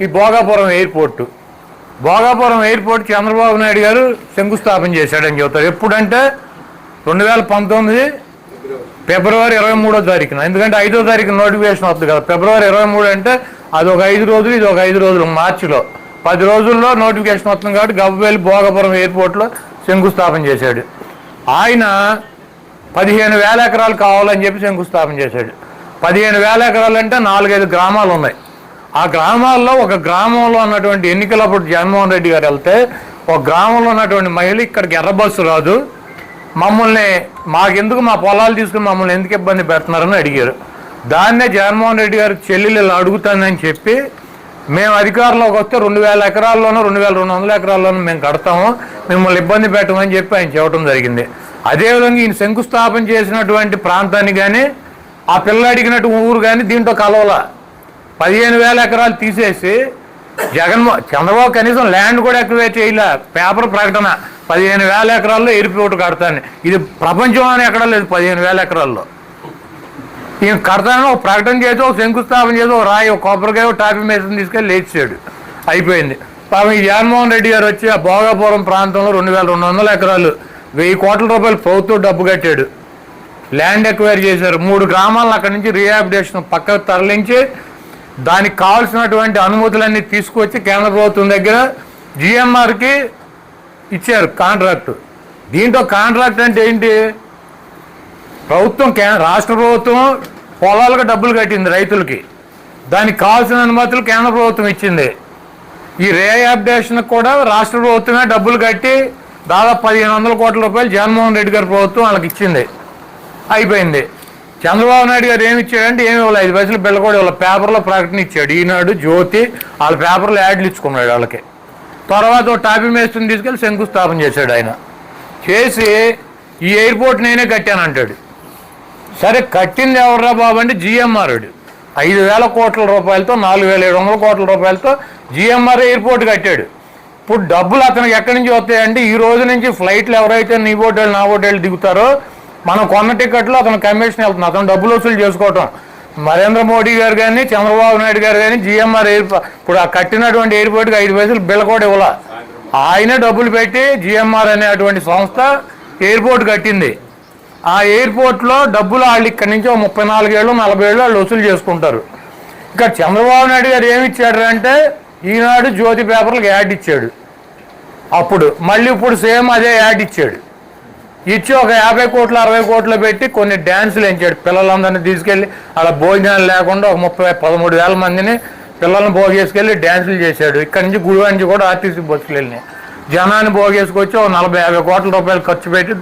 ఈ భోగాపురం ఎయిర్పోర్ట్ చంద్రబాబు నాయుడు గారు శంకుస్థాపన చేశాడని చెబుతారు. ఎప్పుడంటే 2019 ఫిబ్రవరి 23వ తారీఖున. ఎందుకంటే 5వ తారీఖున నోటిఫికేషన్ వస్తుంది కదా. ఫిబ్రవరి 23 అంటే అది ఒక 5 రోజులు, ఇది ఒక 5 రోజులు. మార్చిలో 10 రోజుల్లో నోటిఫికేషన్ వస్తుంది కాబట్టి గవ్వెల్లి భోగాపురం ఎయిర్పోర్ట్లో శంకుస్థాపన చేశాడు. ఆయన 15,000 ఎకరాలు కావాలని చెప్పి శంకుస్థాపన చేశాడు. 15,000 ఎకరాలు అంటే 4-5 గ్రామాలు ఉన్నాయి. ఆ గ్రామాల్లో ఒక గ్రామంలో ఉన్నటువంటి ఎన్నికలప్పుడు జగన్మోహన్ రెడ్డి గారు వెళ్తే ఒక గ్రామంలో ఉన్నటువంటి మహిళ ఇక్కడికి ఎర్ర బస్సు రాదు, మమ్మల్ని మాకెందుకు మా పొలాలు తీసుకుని మమ్మల్ని ఎందుకు ఇబ్బంది పెడుతున్నారని అడిగారు. దాన్నే జగన్మోహన్ రెడ్డి గారు చెల్లెలు అడుగుతానని చెప్పి మేము అధికారంలోకి వస్తే 2,000 ఎకరాల్లోనూ 2,200 ఎకరాల్లోనూ మేము కడతాము, మిమ్మల్ని ఇబ్బంది పెట్టమని చెప్పి ఆయన చెప్పడం జరిగింది. అదేవిధంగా ఈయన శంకుస్థాపన చేసినటువంటి ప్రాంతాన్ని కానీ ఆ పిల్ల అడిగినట్టు ఊరు కానీ దీంట్లో కలవల. 15,000 ఎకరాలు తీసేసి చంద్రబాబు కనీసం ల్యాండ్ కూడా ఎక్టివేట్ చేయలే. పేపర్ ప్రకటన 15,000 ఎకరాల్లో ఎయిర్పోర్ట్ కడతాను. ఇది ప్రపంచంలోనే ఎక్కడా లేదు. 15,000 ఎకరాల్లో ఈయన కడతాను ఒక ప్రకటన చేసి ఒక శంకుస్థాపన చేసి ఒక రాయి, ఒక కొబ్బరికాయ, ఒక టాపీ మేసం తీసుకెళ్ళి లేచాడు. అయిపోయింది. పాపం ఈ జగన్మోహన్ రెడ్డి గారు వచ్చి ఆ భోగాపురం ప్రాంతంలో 2,200 ఎకరాలు 1,000 కోట్ల రూపాయలు ప్రభుత్వం డబ్బు కట్టాడు. ల్యాండ్ ఎక్వైర్ చేశారు. 3 గ్రామాలను అక్కడి నుంచి రీహాబిలిటేషన్ పక్కకు తరలించి దానికి కావాల్సినటువంటి అనుమతులన్నీ తీసుకొచ్చి కేంద్ర ప్రభుత్వం దగ్గర జిఎంఆర్కి ఇచ్చారు కాంట్రాక్టు. దీంట్లో కాంట్రాక్ట్ అంటే ఏంటి? రాష్ట్ర ప్రభుత్వం పొలాలకు డబ్బులు కట్టింది రైతులకి, దానికి కావాల్సిన అనుమతులు కేంద్ర ప్రభుత్వం ఇచ్చింది. ఈ రీహాబిలిటేషన్కి కూడా రాష్ట్ర ప్రభుత్వమే డబ్బులు కట్టి దాదాపు 1,500 కోట్ల రూపాయలు జగన్మోహన్ రెడ్డి గారి ప్రభుత్వం వాళ్ళకి ఇచ్చింది. అయిపోయింది. చంద్రబాబు నాయుడు గారు ఏమి ఇచ్చాడంటే ఏమి ఇవ్వాలి, 5 పైసలు బిళ్ళ కూడా ఇవ్వాలి. పేపర్లో ప్రకటన ఇచ్చాడు. ఈనాడు, జ్యోతి వాళ్ళ పేపర్లో యాడ్లు ఇచ్చుకున్నాడు వాళ్ళకి. తర్వాత ఒక టాపీ మేస్త్రిని తీసుకెళ్ళి శంకుస్థాపన చేశాడు. ఆయన చేసి ఈ ఎయిర్పోర్ట్ నేనే కట్టానంటాడు. సరే కట్టింది ఎవర్రా బాబు అంటే జిఎంఆర్. 5,000 కోట్ల రూపాయలతో 4,700 కోట్ల రూపాయలతో జిఎంఆర్ ఎయిర్పోర్ట్ కట్టాడు. ఇప్పుడు డబ్బులు అతనికి ఎక్కడి నుంచి వస్తాయంటే ఈ రోజు నుంచి ఫ్లైట్లు ఎవరైతే నీ ఓటేళ్ళు నా ఓటేళ్ళు దిగుతారో మనం కొన్న టికెట్లో అతను కమిషన్ వెళ్తుంది. అతను డబ్బులు వసూలు చేసుకోవటం. నరేంద్ర మోడీ గారు కానీ చంద్రబాబు నాయుడు గారు కానీ జిఎంఆర్ ఇప్పుడు ఆ కట్టినటువంటి ఎయిర్పోర్ట్కి 5 పైసలు బిల్ల కూడా ఇవ్వాల. ఆయనే డబ్బులు పెట్టి జిఎంఆర్ అనేటువంటి సంస్థ ఎయిర్పోర్ట్ కట్టింది. ఆ ఎయిర్పోర్ట్లో డబ్బులు వాళ్ళు ఇక్కడి నుంచి 34 ఏళ్ళు 40 ఏళ్ళు వాళ్ళు వసూలు చేసుకుంటారు. ఇక్కడ చంద్రబాబు నాయుడు గారు ఏమి ఇచ్చాడు అంటే ఈనాడు, జ్యోతి పేపర్లకు యాడ్ ఇచ్చాడు. అప్పుడు మళ్ళీ ఇప్పుడు సేమ్ అదే యాడ్ ఇచ్చాడు. ఇచ్చి ఒక 50 కోట్లు 60 కోట్లు పెట్టి కొన్ని డ్యాన్సులు ఎంచాడు. పిల్లలందరినీ తీసుకెళ్ళి అలా భోజనాలు లేకుండా ఒక 13,000 మందిని పిల్లల్ని భోగేసుకెళ్ళి డ్యాన్సులు చేశాడు. ఇక్కడి నుంచి గుడివాడ నుంచి కూడా ఆర్టీసీ బస్సులు వెళ్ళినాయి. జనాన్ని భోగేసుకొచ్చి ఒక 40-50 కోట్ల రూపాయలు ఖర్చు పెట్టి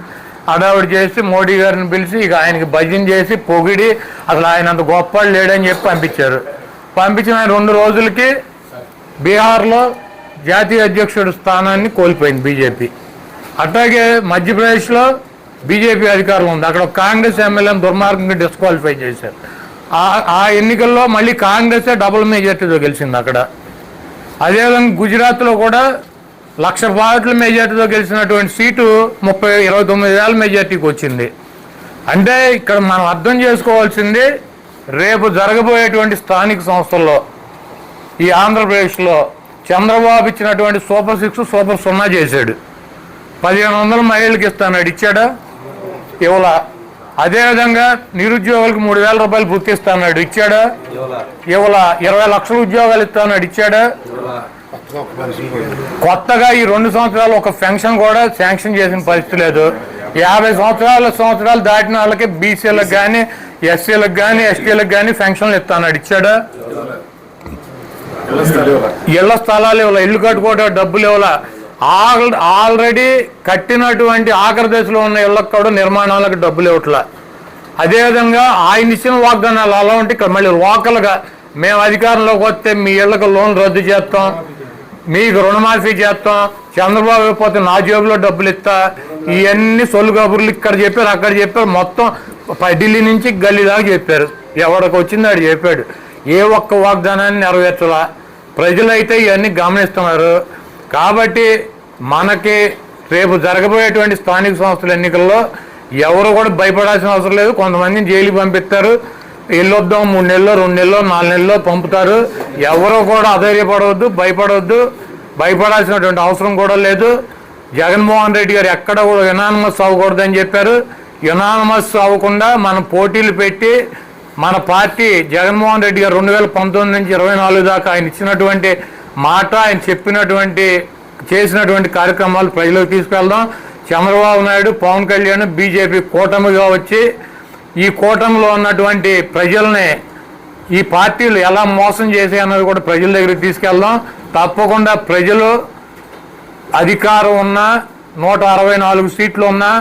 అడావిడి చేసి మోడీ గారిని పిలిచి ఇక ఆయనకి భజన చేసి పొగిడి అసలు ఆయన అంత గొప్పవాళ్ళు లేడని చెప్పి పంపించారు. పంపించిన 2 రోజులకి బీహార్లో జాతీయ అధ్యక్షుడు స్థానాన్ని కోల్పోయింది బీజేపీ. అట్లాగే మధ్యప్రదేశ్లో బీజేపీ అధికారంలో ఉంది. అక్కడ కాంగ్రెస్ ఎమ్మెల్యేని దుర్మార్గంగా డిస్క్వాలిఫై చేశారు. ఆ ఎన్నికల్లో మళ్ళీ కాంగ్రెసే డబుల్ మెజార్టీతో గెలిచింది అక్కడ. అదేవిధంగా గుజరాత్లో కూడా 1,00,000 ఓట్ల మెజార్టీతో గెలిచినటువంటి సీటు 29,000 మెజార్టీకి వచ్చింది. అంటే ఇక్కడ మనం అర్థం చేసుకోవాల్సింది రేపు జరగబోయేటువంటి స్థానిక సంస్థల్లో ఈ ఆంధ్రప్రదేశ్లో చంద్రబాబు ఇచ్చినటువంటి సూపర్ 6 సూపర్ 0 చేశాడు. 1,500 మహిళలకు ఇస్తాడు. ఇచ్చాడా? ఇవ్వలా. అదేవిధంగా నిరుద్యోగులకు 3,000 రూపాయలు వృత్తి ఇస్తాడు. ఇచ్చాడా? ఇవ్వలా. 20 లక్షల ఉద్యోగాలు ఇస్తాడు. ఇచ్చాడా? కొత్తగా ఈ 2 సంవత్సరాలు ఒక పెన్షన్ కూడా శాంక్షన్ చేసిన పరిస్థితి లేదు. 50 సంవత్సరాలు దాటిన వాళ్ళకి బీసీలకు కానీ ఎస్సీలకు కానీ ఎస్టీలకు కానీ పెన్షన్లు ఇస్తాడు. ఇచ్చాడా? ఇళ్ల స్థలాలు ఇవ్వాల. ఇల్లు కట్టుకోవడం డబ్బులు ఇవ్వాల. ఆల్రెడీ కట్టినటువంటి ఆఖరి దశలో ఉన్న ఇళ్లకు కూడా నిర్మాణాలకు డబ్బులు ఇవ్వట్లా. అదేవిధంగా ఆయన ఇచ్చిన వాగ్దానాలు అలా ఉంటే ఇక్కడ మళ్ళీ లోకల్గా మేము అధికారంలోకి వస్తే మీ ఇళ్లకు లోన్ రద్దు చేస్తాం, మీకు రుణమాఫీ చేస్తాం, చంద్రబాబు అయిపోతే నా జేబులో డబ్బులు ఇస్తా, ఇవన్నీ సొల్లు కబుర్లు ఇక్కడ చెప్పారు అక్కడ చెప్పారు. మొత్తం ఢిల్లీ నుంచి గల్లీ దాకా చెప్పారు. ఎవరికి వచ్చింది ఆడు చెప్పాడు. ఏ ఒక్క వాగ్దానాన్ని నెరవేర్చలా. ప్రజలైతే ఇవన్నీ గమనిస్తున్నారు. కాబట్టి మనకి రేపు జరగబోయేటువంటి స్థానిక సంస్థల ఎన్నికల్లో ఎవరు కూడా భయపడాల్సిన అవసరం లేదు. కొంతమందిని జైలుకి పంపిస్తారు, వెళ్ళొద్దాం 3 నెలల్లో 2 నెలల్లో 4 నెలల్లో పంపుతారు. ఎవరో కూడా అధైర్యపడవద్దు, భయపడాల్సినటువంటి అవసరం కూడా లేదు. జగన్మోహన్ రెడ్డి గారు ఎక్కడ కూడా యునానిమస్ అవ్వకూడదని చెప్పారు. యునానిమస్ అవ్వకుండా మనం పోటీలు పెట్టి మన పార్టీ జగన్మోహన్ రెడ్డి గారు 2019 నుంచి 24 దాకా ఆయన ఇచ్చినటువంటి మాట, ఆయన చేసినటువంటి కార్యక్రమాలు ప్రజలకు తీసుకెళ్దాం. చంద్రబాబు నాయుడు, పవన్ కళ్యాణ్, బీజేపీ కూటమిగా వచ్చి ఈ కూటమిలో ఉన్నటువంటి ప్రజల్ని ఈ పార్టీలు ఎలా మోసం చేసాయి అన్నది కూడా ప్రజల దగ్గరికి తీసుకెళ్దాం. తప్పకుండా ప్రజలు అధికారం ఉన్నా 164 సీట్లు ఉన్నా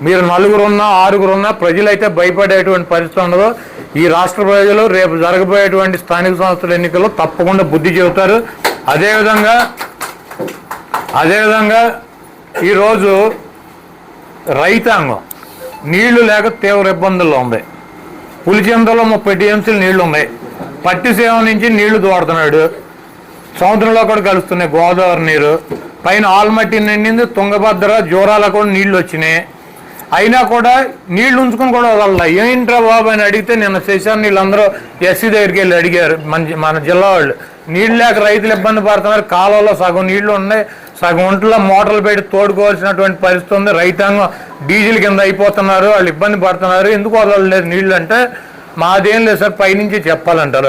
మీరు 4 ఉన్నా 6 ఉన్నా ప్రజలైతే భయపడేటువంటి పరిస్థితి ఉండదు. ఈ రాష్ట్ర ప్రజలు రేపు జరగబోయేటువంటి స్థానిక సంస్థల ఎన్నికల్లో తప్పకుండా బుద్ధి చెబుతారు. అదేవిధంగా ఈరోజు రైతాంగం నీళ్లు లేక తీవ్ర ఇబ్బందుల్లో ఉంది. పులిచెంతలో 30 టీఎంసీలు నీళ్లు ఉన్నాయి. పట్టిసీమ నుంచి నీళ్లు తోడుతున్నాడు. సముద్రంలో కూడా కలుస్తున్నాయి గోదావరి నీరు. పైన ఆల్మట్టి నిండింది, తుంగభద్ర, జోరాల కూడా నీళ్లు వచ్చినాయి. అయినా కూడా నీళ్లు ఉంచుకొని కూడా వదలలా. ఏంట్రా బాబు అని అడిగితే నిన్న శశాన్ని వీళ్ళందరూ ఎస్సీ దగ్గరికి వెళ్ళి అడిగారు. మన జిల్లా వాళ్ళు నీళ్ళు లేక రైతులు ఇబ్బంది పడుతున్నారు. కాలువలో సగం నీళ్లు ఉన్నాయి, సగం ఒంట్లో మోటార్లు పెట్టి తోడుకోవాల్సినటువంటి పరిస్థితి ఉంది. రైతాంగం డీజిల్ కింద అయిపోతున్నారు, వాళ్ళు ఇబ్బంది పడుతున్నారు. ఎందుకు వదలలేదు నీళ్ళు అంటే మాదేం లేదు సార్, పైనుంచి చెప్పాలంటారు.